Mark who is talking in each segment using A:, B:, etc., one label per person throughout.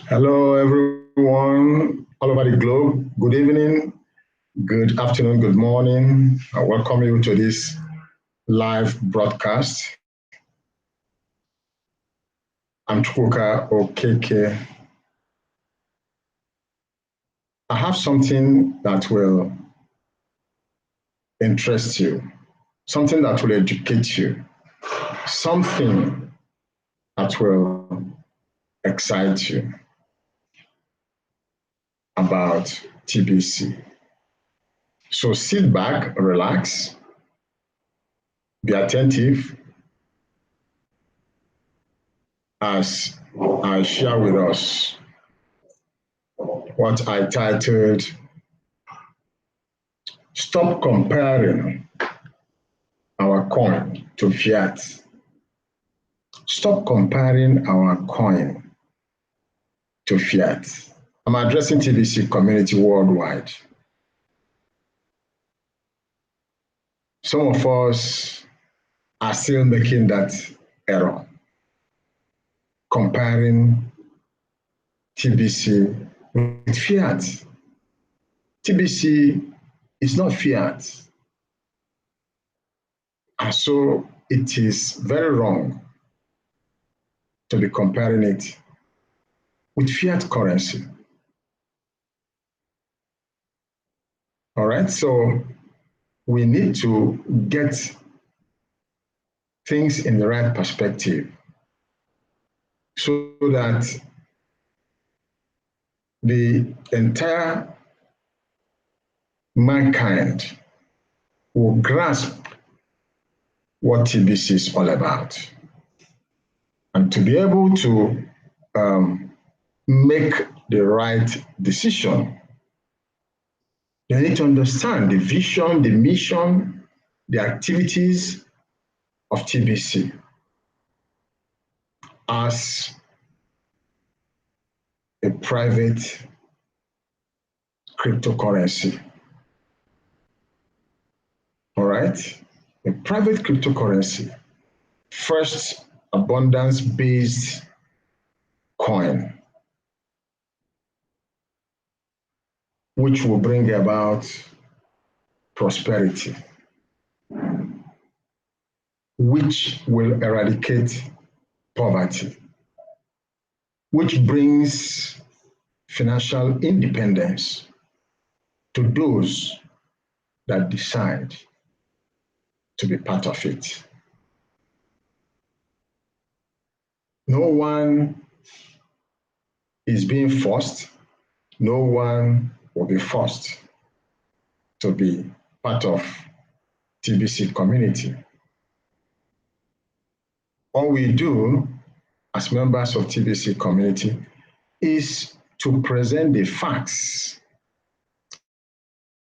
A: Hello, everyone all over the globe. Good evening, good afternoon, good morning. I welcome you to this live broadcast. I'm Chukwuka Okeke. I have something that will interest you, something that will educate you, something that will excite you about TBC. So sit back, relax, be attentive as I share with us what I titled, Stop Comparing Our Coin to Fiat. Stop comparing our coin to Fiat. I'm addressing TBC community worldwide. Some of us are still making that error, comparing TBC with Fiat. TBC is not Fiat. And so it is very wrong to be comparing it with Fiat currency. All right, so we need to get things in the right perspective so that the entire mankind will grasp what TBC is all about. And to be able to make the right decision, they need to understand the vision, the mission, the activities of TBC as a private cryptocurrency. All right? A private cryptocurrency, first abundance-based coin, which will bring about prosperity, which will eradicate poverty, which brings financial independence to those that decide to be part of it. No one is being forced. No one will be forced to be part of TBC community. All we do as members of TBC community is to present the facts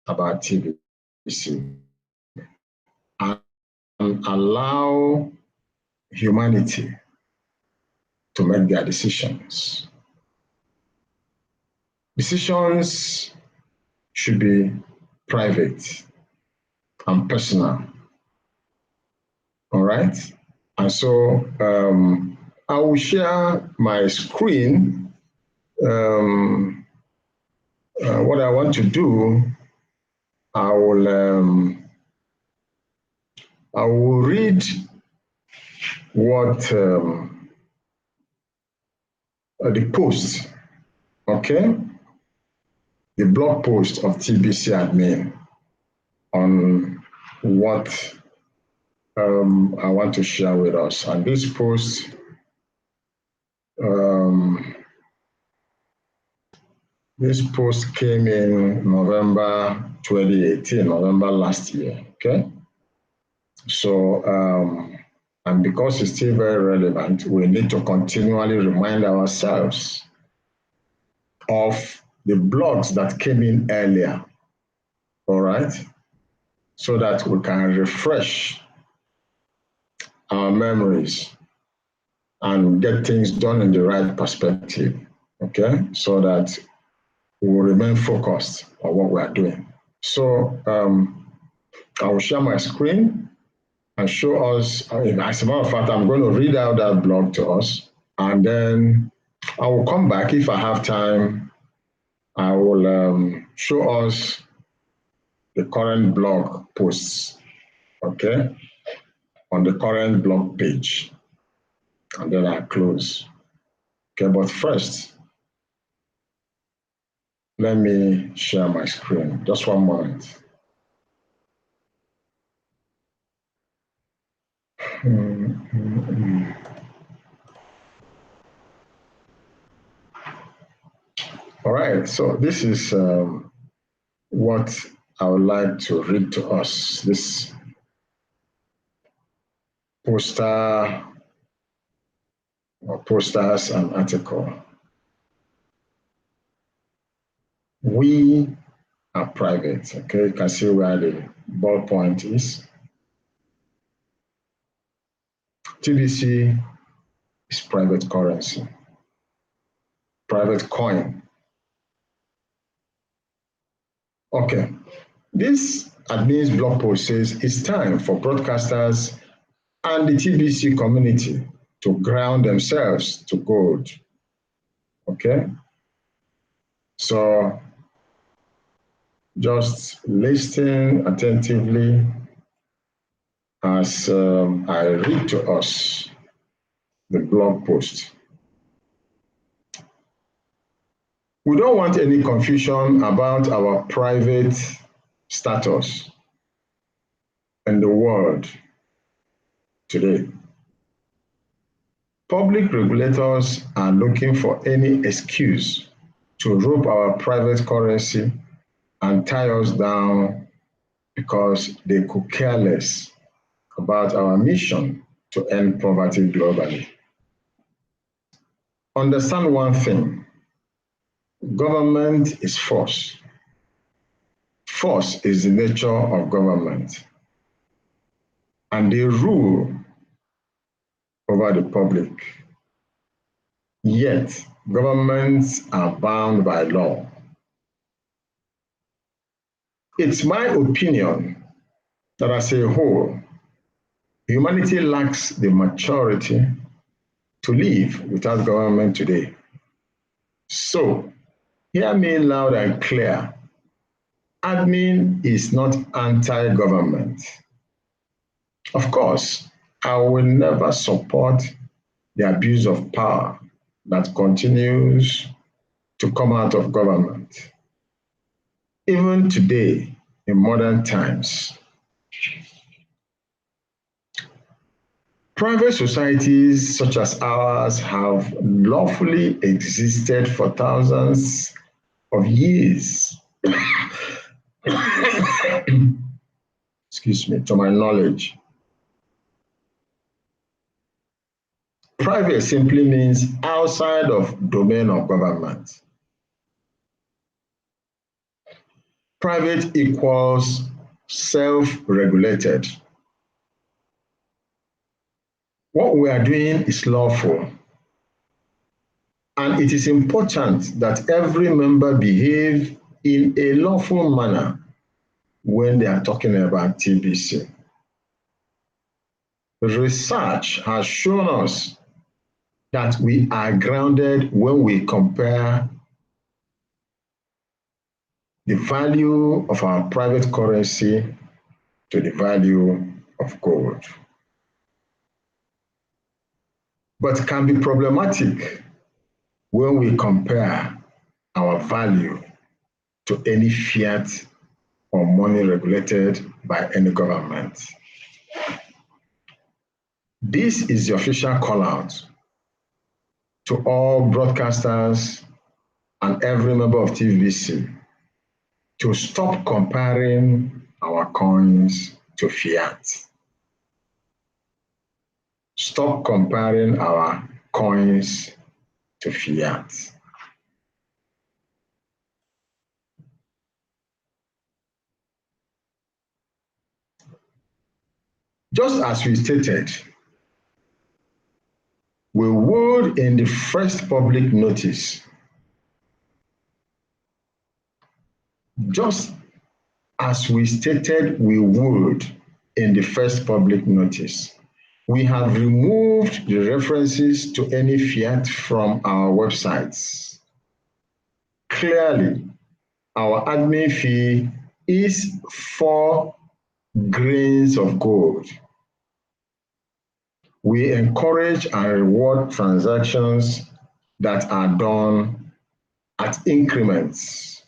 A: about TBC and allow humanity to make their decisions. Decisions should be private and personal. All right? And so I will share my screen. What I want to do, I will read what the post, okay? The blog post of TBC admin on what I want to share with us. And this post came in November 2018, November last year, okay? So, and because it's still very relevant, we need to continually remind ourselves of the blogs that came in earlier, all right? So that we can refresh our memories and get things done in the right perspective, okay? So that we will remain focused on what we are doing. So I will share my screen and show us. As a matter of fact, I'm going to read out that blog to us, and then I will come back if I have time. I will show us the current blog posts, okay, on the current blog page, and then I close. Okay, but first, let me share my screen. Just one moment. All right, so this is what I would like to read to us. This poster or posters and article. We are private, okay? You can see where the ballpoint is. TBC is private currency, private coin. Okay, this admin's blog post says it's time for broadcasters and the TBC community to ground themselves to gold. Okay, so just listen attentively as I read to us the blog post. We don't want any confusion about our private status in the world today. Public regulators are looking for any excuse to rope our private currency and tie us down because they could care less about our mission to end poverty globally. Understand one thing, government is force. Force is the nature of government, and they rule over the public. Yet, governments are bound by law. It's my opinion that as a whole, humanity lacks the maturity to live without government today. So, hear me loud and clear. Admin is not anti-government. Of course, I will never support the abuse of power that continues to come out of government. Even today, in modern times, private societies such as ours have lawfully existed for thousands of years. Excuse me, to my knowledge. Private simply means outside of domain of government. Private equals self-regulated. What we are doing is lawful. And it is important that every member behave in a lawful manner when they are talking about TBC. Research has shown us that we are grounded when we compare the value of our private currency to the value of gold. But can be problematic when we compare our value to any fiat or money regulated by any government. This is the official call out to all broadcasters and every member of TBC to stop comparing our coins to fiat. Stop comparing our coins to fiat. Just as we stated, we would in the first public notice, just as we stated we would in the first public notice, we have removed the references to any fiat from our websites. Clearly, our admin fee is 4 grains of gold. We encourage and reward transactions that are done at increments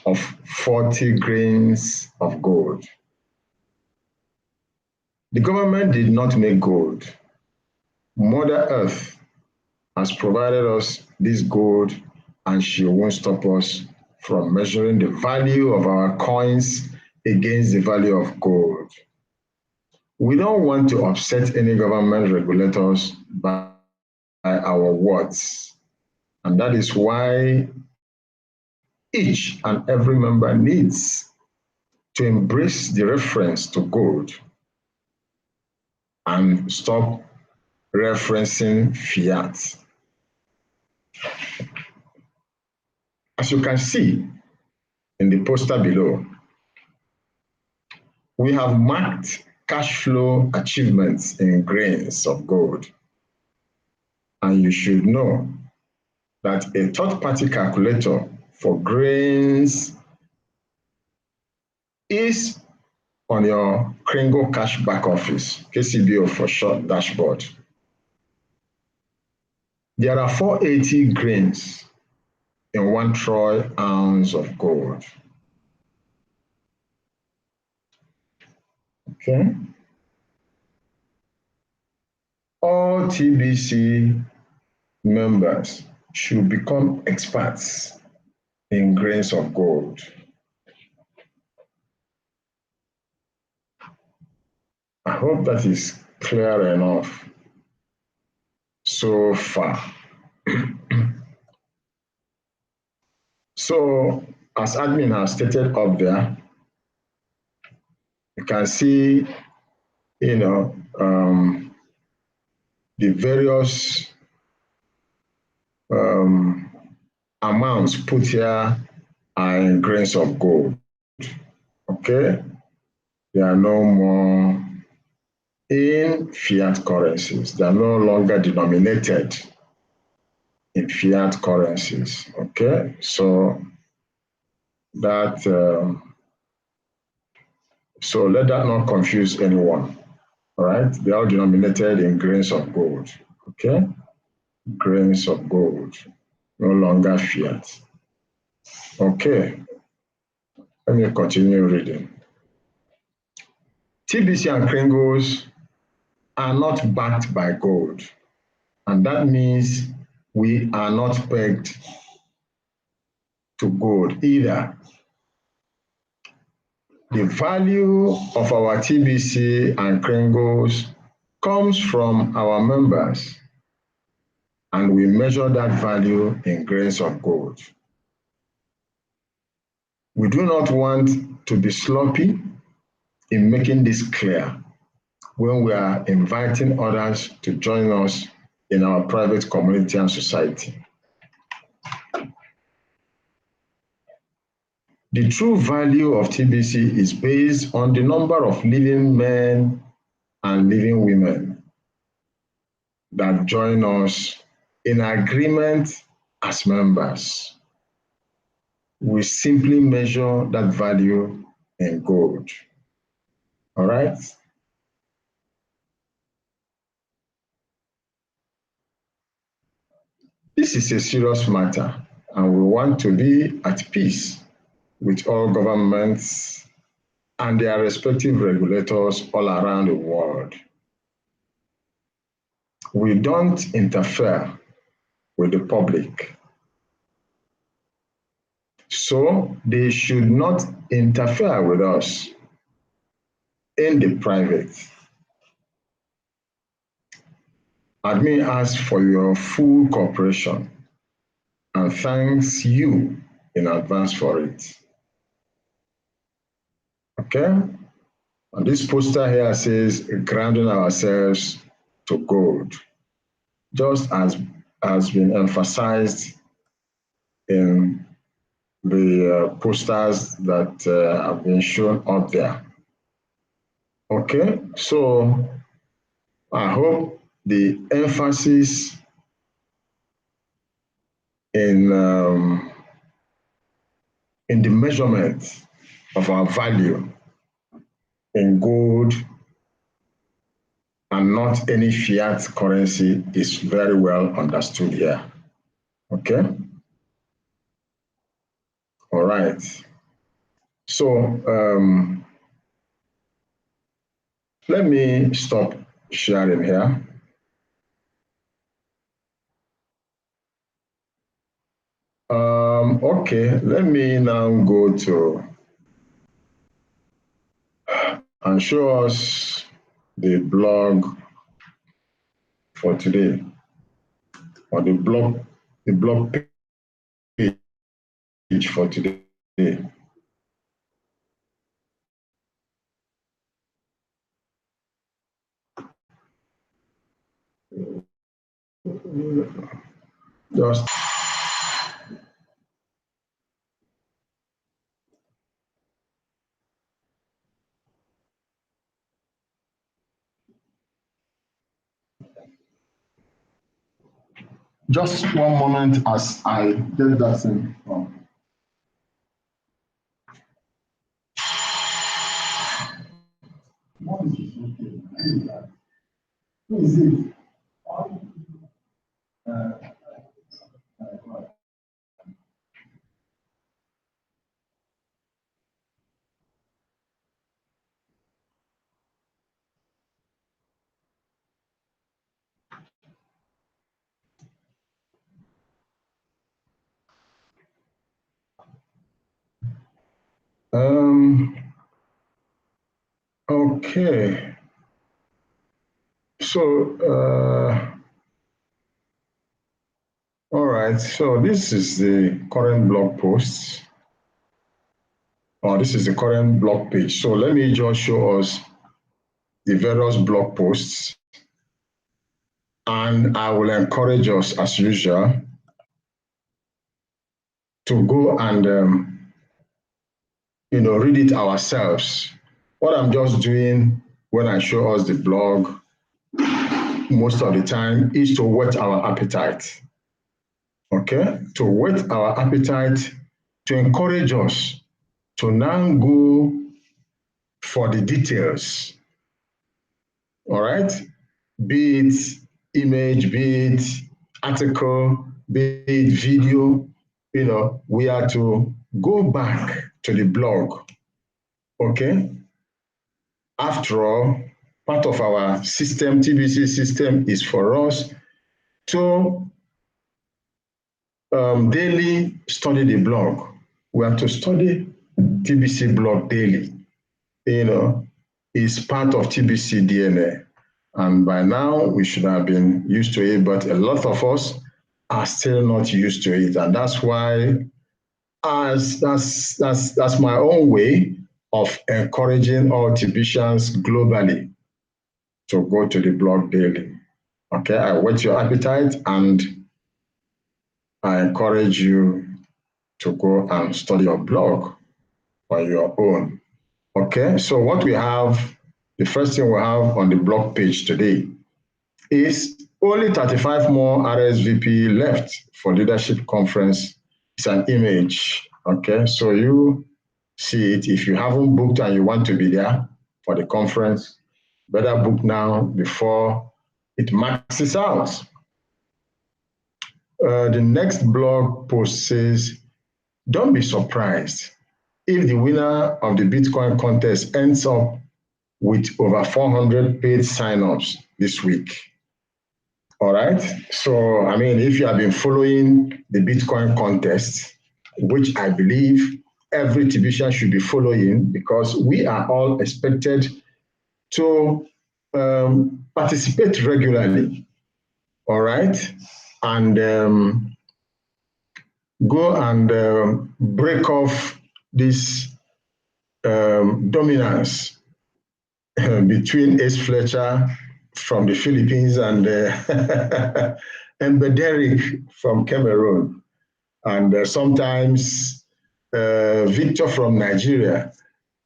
A: of 40 grains of gold. The government did not make gold. Mother Earth has provided us this gold, and she won't stop us from measuring the value of our coins against the value of gold. We don't want to upset any government regulators by our words, and that is why each and every member needs to embrace the reference to gold and stop referencing fiat. As you can see in the poster below, we have marked cash flow achievements in grains of gold. And you should know that a third-party calculator for grains is on your Kringle Cash Back Office, KCBO for short, dashboard. There are 480 grains in 1 troy ounce of gold. Okay. All TBC members should become experts in grains of gold. I hope that is clear enough so far. So, as admin has stated up there, you can see, the various amounts put here are in grains of gold. Okay, they are no more in fiat currencies. They are no longer denominated in fiat currencies. Okay, so that so let that not confuse anyone. All right, they are denominated in grains of gold. Okay, grains of gold, no longer fiat. Okay, let me continue reading. TBC and Kringles are not backed by gold, and that means we are not pegged to gold either. The value of our TBC and Kringles comes from our members, and we measure that value in grains of gold. We do not want to be sloppy in making this clear when we are inviting others to join us in our private community and society. The true value of TBC is based on the number of living men and living women that join us in agreement as members. We simply measure that value in gold. All right? This is a serious matter, and we want to be at peace with all governments and their respective regulators all around the world. We don't interfere with the public, so they should not interfere with us in the private. Admin asks for your full cooperation and thanks you in advance for it. Okay? And this poster here says, grounding ourselves to gold, just as has been emphasized in the the posters that have been shown up there. Okay, so I hope the emphasis in the measurement of our value in gold and not any fiat currency is very well understood here. Okay? All right. So let me stop sharing here. Okay, let me now go to and show us the blog for today, or the blog page for today. Just one moment as I get that thing from. What is it? Okay. So, all right. So this is the current blog post, or this is the current blog page. So let me just show us the various blog posts, and I will encourage us, as usual, to go and read it ourselves. What I'm just doing when I show us the blog most of the time is to whet our appetite. Okay, to whet our appetite, to encourage us to now go for the details. All right, be it image, be it article, be it video, we are to go back to the blog. Okay, after all, part of our system, TBC system, is for us to daily study the blog. We have to study TBC Blog Daily. It's part of TBC DNA. And by now, we should have been used to it, but a lot of us are still not used to it. And that's why that's my own way of encouraging all TBCians globally to go to the blog daily. Okay, I whet your appetite and I encourage you to go and study your blog on your own. Okay, so what we have, the first thing we have on the blog page today is only 35 more RSVP left for leadership conference. It's an image. Okay, so you see it. If you haven't booked and you want to be there for the conference, better book now before it maxes out. The next blog post says, don't be surprised if the winner of the Bitcoin contest ends up with over 400 paid signups this week. All right. So, I mean, if you have been following the Bitcoin contest, which I believe every TBCian should be following, because we are all expected to participate regularly. All right. And go and break off this dominance between Ace Fletcher from the Philippines and Mbederik from Cameroon. And sometimes Victor from Nigeria.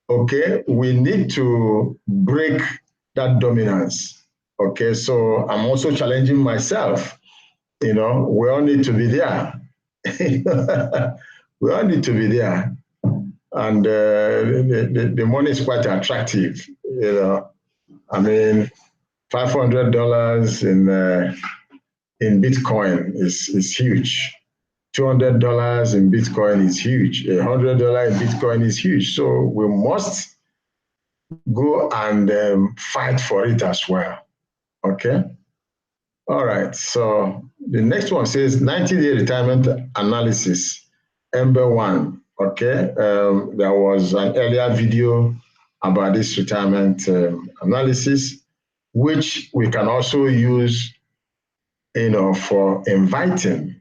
A: Okay, we need to break that dominance. Okay, so I'm also challenging myself. We all need to be there. We all need to be there. And the money is quite attractive. I mean, $500 in Bitcoin is huge. $200 in Bitcoin is huge. $100 in Bitcoin is huge. So we must go and fight for it as well. Okay. All right. So the next one says 90-day retirement analysis, Ember 1. Okay. There was an earlier video about this retirement analysis, which we can also use, for inviting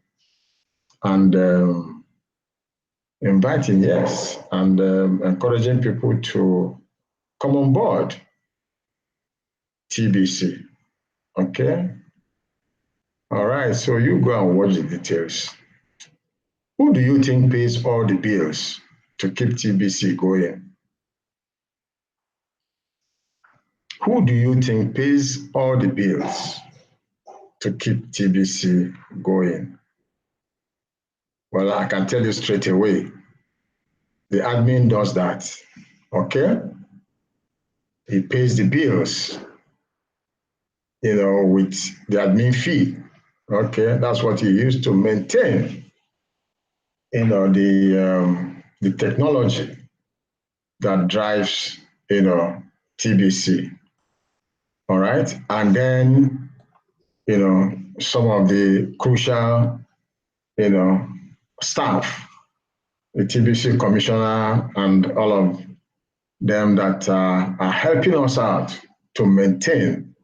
A: and encouraging people to come on board TBC. Okay. All right. So you go and watch the details. Who do you think pays all the bills to keep TBC going? Who do you think pays all the bills to keep TBC going? Well, I can tell you straight away, the admin does that. Okay? He pays the bills, with the admin fee. Okay? That's what he used to maintain, the technology that drives, TBC. All right? And then, some of the crucial, staff, the TBC commissioner and all of them that are helping us out to maintain,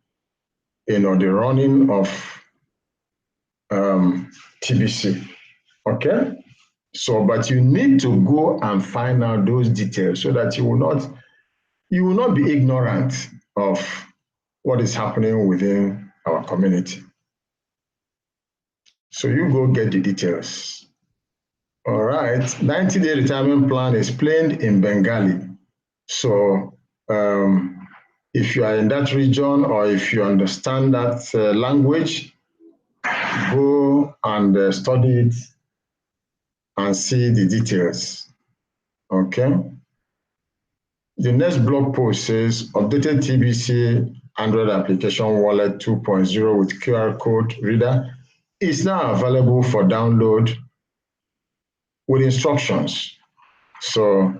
A: the running of TBC. Okay? So, but you need to go and find out those details so that you will not be ignorant of what is happening within our community. So you go get the details. All right, 90-day retirement plan is explained in Bengali. So if you are in that region or if you understand that language, go and study it and see the details. Okay. The next blog post says updated TBC Android application wallet 2.0 with QR code reader is now available for download with instructions. So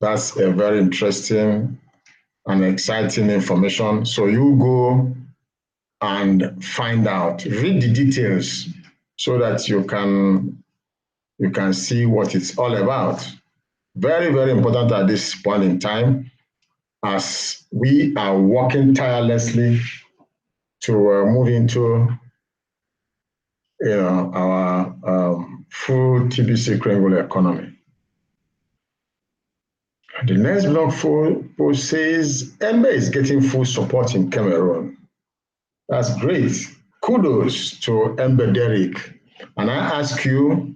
A: that's a very interesting and exciting information. So you go and find out, read the details so that you can see what it's all about. Very, very important at this point in time, as we are working tirelessly to move into our full TBC Kringle economy. The next blog post says Ember is getting full support in Cameroon. That's great. Kudos to Ember Derrick. And I ask you,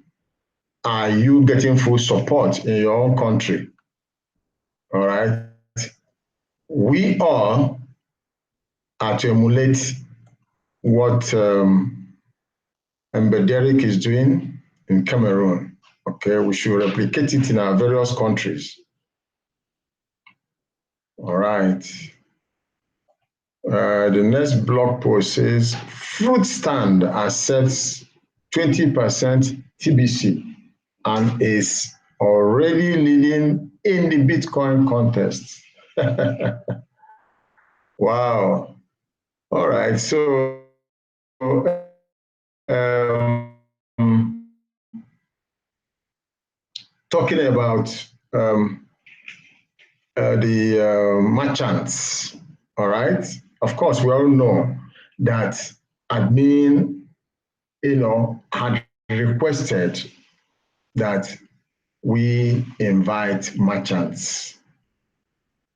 A: are you getting full support in your own country? All right. We all are to emulate what Ember Derrick is doing in Cameroon. Okay, we should replicate it in our various countries. All right. The next blog post says fruit stand accepts 20% TBC and is already leading in the Bitcoin contest. Wow. All right. So talking about the merchants, all right? Of course, we all know that admin, had requested that we invite merchants.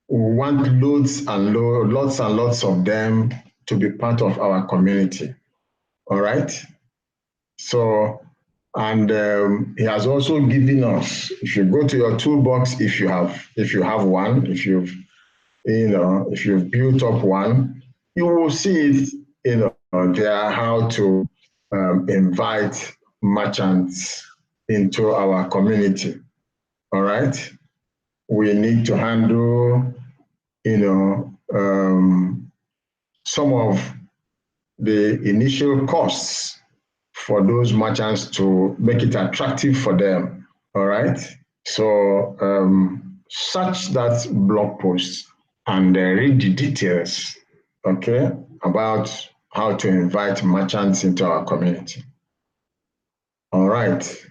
A: We want lots and lots of them to be part of our community, all right? So And he has also given us, if you go to your toolbox, if you have one, if you've built up one, you will see it, there, how to invite merchants into our community. All right. We need to handle, some of the initial costs for those merchants to make it attractive for them. All right. So search that blog post and read the details, okay, about how to invite merchants into our community. All right.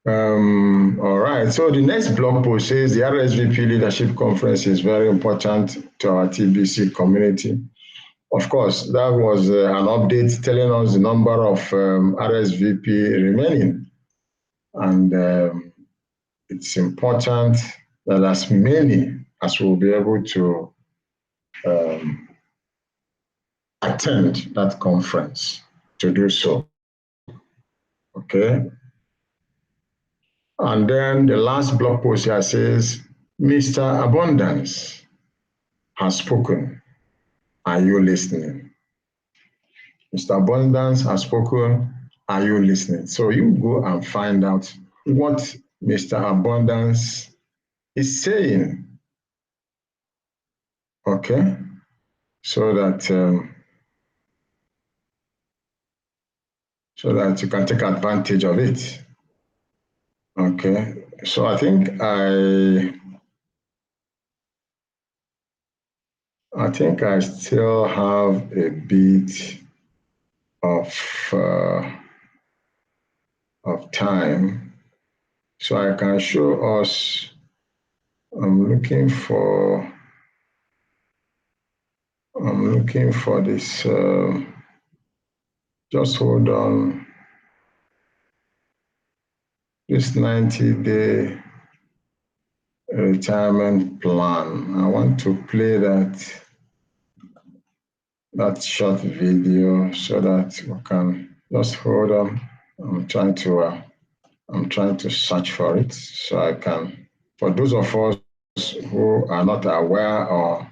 A: All right. So the next blog post says the RSVP Leadership Conference is very important to our TBC community. Of course, that was an update telling us the number of RSVP remaining. And it's important that as many as will be able to attend that conference to do so. Okay. And then the last blog post here says, Mr. Abundance has spoken. Are you listening? Mr. Abundance has spoken. Are you listening? So you go and find out what Mr. Abundance is saying. Okay. So that you can take advantage of it. Okay. So I think I still have a bit of time, so I can show us. I'm looking for this. Just hold on. This 90-day retirement plan. I want to play that short video so that we can just hold on. I'm trying to search for it so I can. For those of us who are not aware or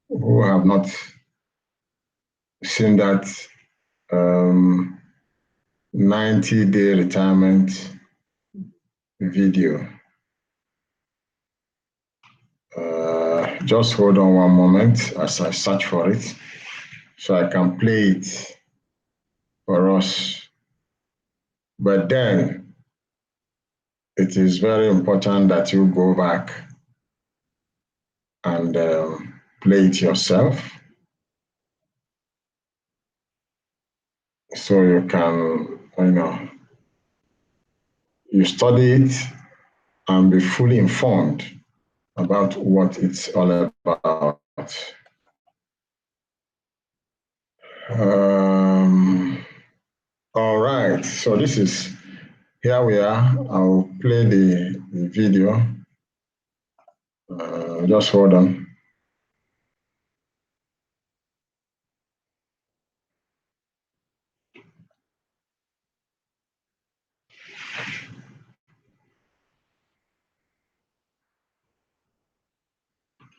A: who have not seen that 90-day retirement video. Just hold on one moment as I search for it so I can play it for us. But then it is very important that you go back and play it yourself so you can, you study it and be fully informed about what it's all about. All right, so here we are. I'll play the video. Just hold on.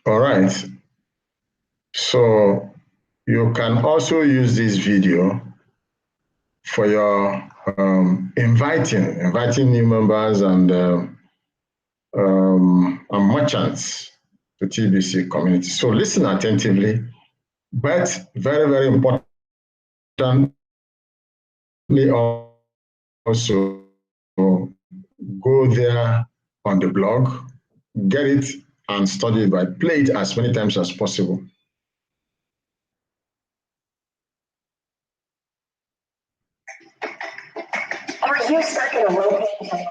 A: All right. So you can also use this video for your inviting new members and merchants to TBC community. So listen attentively, but very, very importantly also go there on the blog, get it and study it, but play it as many times as possible.
B: Are you stuck in a low paying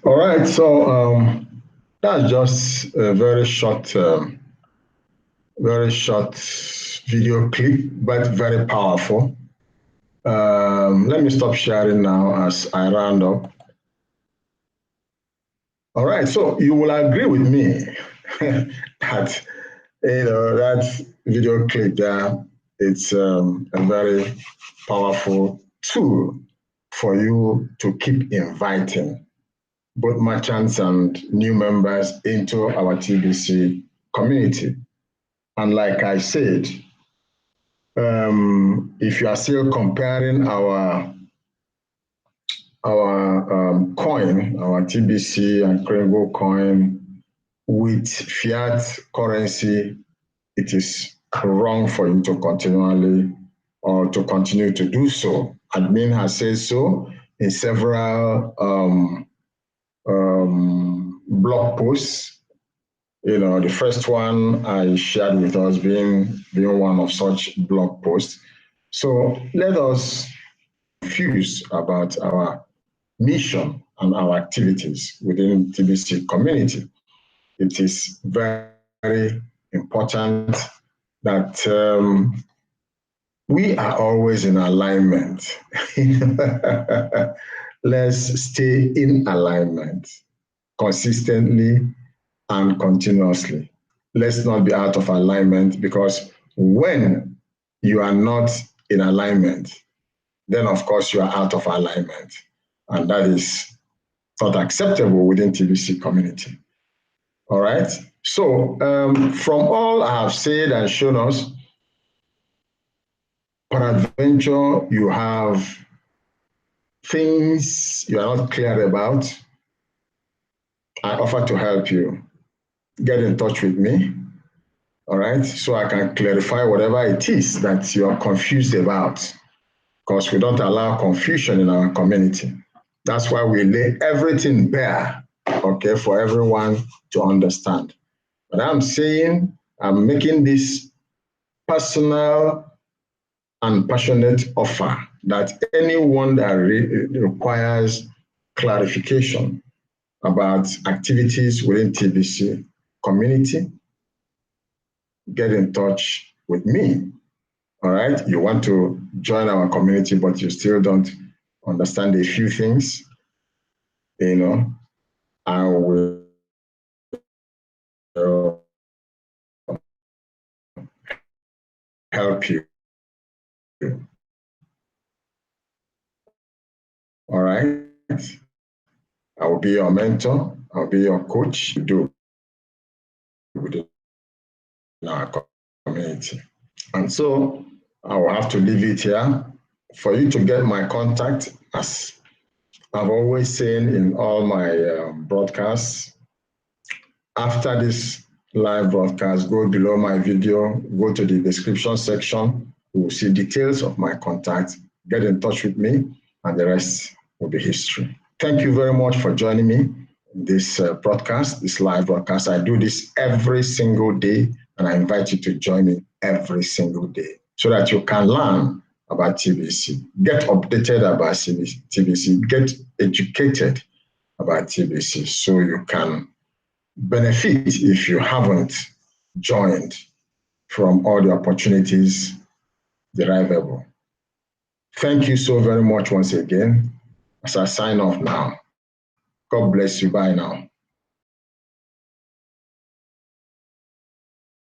A: All right, so that's just a very short video clip, but very powerful. Let me stop sharing now as I round up. All right, so you will agree with me that that video clip there, it's a very powerful tool for you to keep inviting both merchants and new members into our TBC community. And like I said, if you are still comparing our coin, our TBC and Kringle coin with fiat currency, it is wrong for you to continue to do so. Admin has said so in several blog posts. The first one I shared with us being one of such blog posts. So let us confuse about our mission and our activities within TBC community. It is very important that we are always in alignment. Let's stay in alignment consistently and continuously. Let's not be out of alignment, because when you are not in alignment, then of course you are out of alignment. And that is not acceptable within TBC community. All right. So from all I have said and shown us, peradventure you have things you are not clear about, I offer to help you. Get in touch with me, all right, so I can clarify whatever it is that you are confused about, because we don't allow confusion in our community. That's why we lay everything bare, okay, for everyone to understand. But I'm saying I'm making this personal and passionate offer that anyone that requires clarification about activities within TBC community, get in touch with me. All right. You want to join our community, but you still don't understand a few things, I will help you. All right. I will be your mentor. I'll be your coach. You do within our community. And so I will have to leave it here. For you to get my contact, as I've always said in all my broadcasts, after this live broadcast, go below my video, go to the description section. You will see details of my contact. Get in touch with me, and the rest will be history. Thank you very much for joining me in this broadcast, this live broadcast. I do this every single day, and I invite you to join me every single day so that you can learn about TBC, get updated about TBC, get educated about TBC so you can benefit if you haven't joined from all the opportunities derivable. Thank you so very much once again as I sign off now. God bless you. Bye now.